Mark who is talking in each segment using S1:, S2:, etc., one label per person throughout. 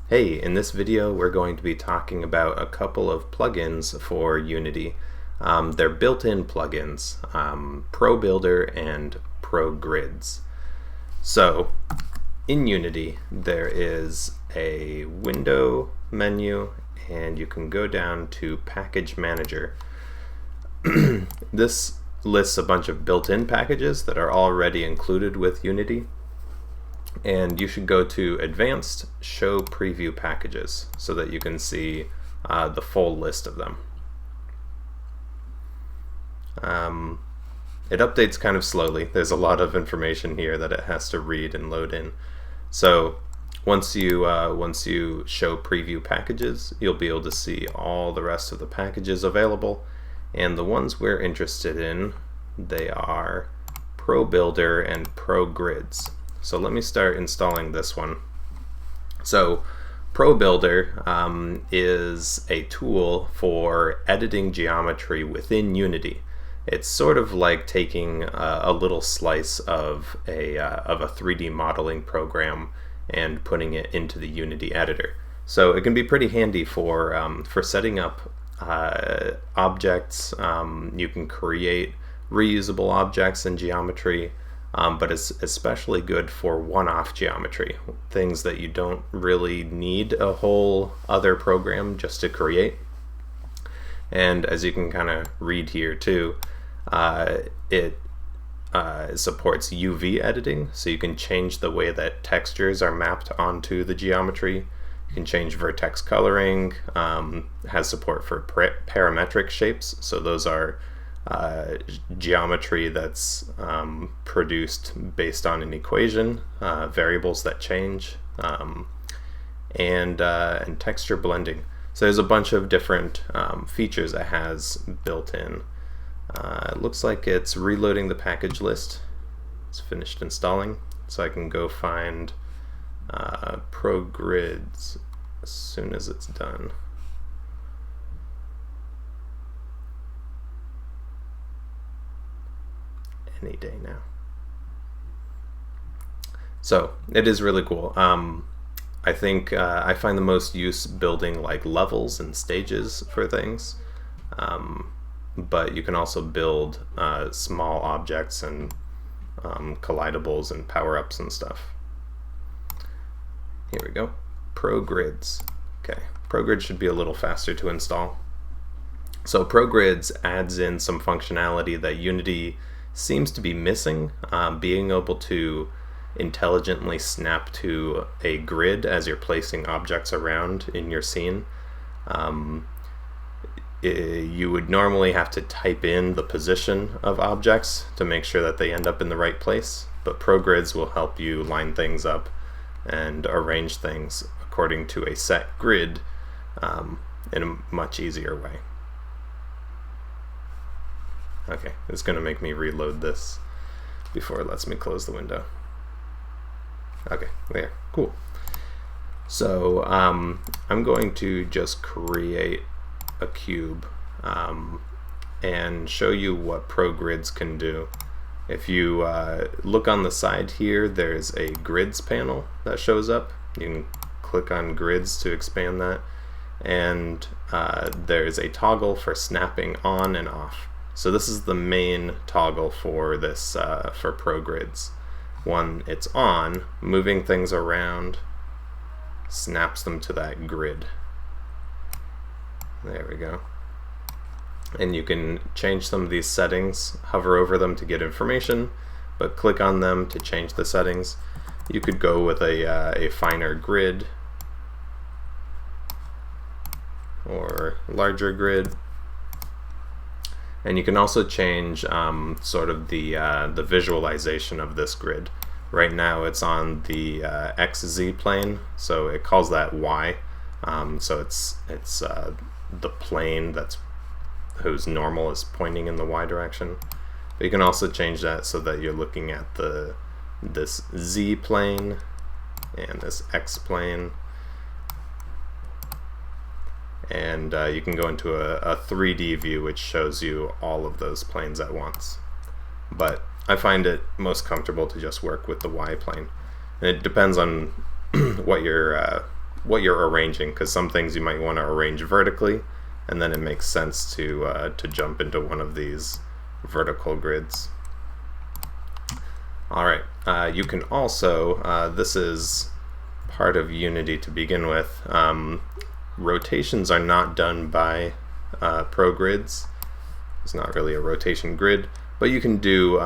S1: Hey, in this video we're going to be talking about a couple of plugins for Unity. They're built-in plugins, ProBuilder and ProGrids. So, in Unity there is a window menu and you can go down to Package Manager. This lists a bunch of built-in packages that are already included with Unity. And you should go to Advanced, Show Preview Packages so that you can see the full list of them. It updates kind of slowly. There's a lot of information here that it has to read and load in. So once you show Preview Packages, you'll be able to see all the rest of the packages available. And the ones we're interested in, they are ProBuilder and ProGrids. So let me start installing this one. So ProBuilder is a tool for editing geometry within Unity. It's sort of like taking a little slice of a 3D modeling program and putting it into the Unity editor. So it can be pretty handy for setting up objects. You can create reusable objects in geometry. But it's especially good for one-off geometry, things that you don't really need a whole other program just to create. And as you can kind of read here too, it supports UV editing, so you can change the way that textures are mapped onto the geometry. You can change vertex coloring, has support for parametric shapes, so those are geometry that's produced based on an equation, variables that change, and texture blending. So there's a bunch of different features it has built in. It looks like it's reloading the package list. It's finished installing, so I can go find ProGrids as soon as it's done. Any day now. So it is really cool. I think I find the most use building like levels and stages for things, but you can also build small objects and collidables and power-ups and stuff. Here we go. ProGrids. Okay, ProGrids should be a little faster to install. So ProGrids adds in some functionality that Unity seems to be missing, being able to intelligently snap to a grid as you're placing objects around in your scene. You would normally have to type in the position of objects to make sure that they end up in the right place, but ProGrids will help you line things up and arrange things according to a set grid in a much easier way. Okay, it's going to make me reload this before it lets me close the window. Okay, there, cool. So I'm going to just create a cube and show you what ProGrids can do. If you look on the side here, there's a grids panel that shows up. You can click on grids to expand that, and there's a toggle for snapping on and off. So this is the main toggle for this for ProGrids. When it's on, moving things around snaps them to that grid. There we go. And you can change some of these settings, hover over them to get information, but click on them to change the settings. You could go with a finer grid or larger grid. And you can also change sort of the visualization of this grid. Right now it's on the XZ plane, so it calls that Y. So it's the plane whose normal is pointing in the Y direction. But you can also change that so that you're looking at this Z plane and this X plane. And you can go into a 3D view which shows you all of those planes at once. But I find it most comfortable to just work with the Y plane. And it depends on what your what you're arranging, because some things you might want to arrange vertically, and then it makes sense to jump into one of these vertical grids. Alright, you can also, this is part of Unity to begin with, rotations are not done by ProGrids. It's not really a rotation grid, but you can do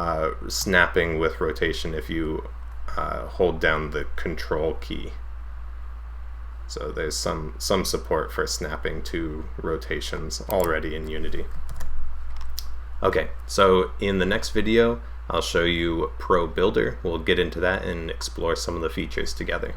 S1: snapping with rotation if you hold down the Control key. So there's some support for snapping to rotations already in Unity. Okay, so in the next video, I'll show you ProBuilder. We'll get into that and explore some of the features together.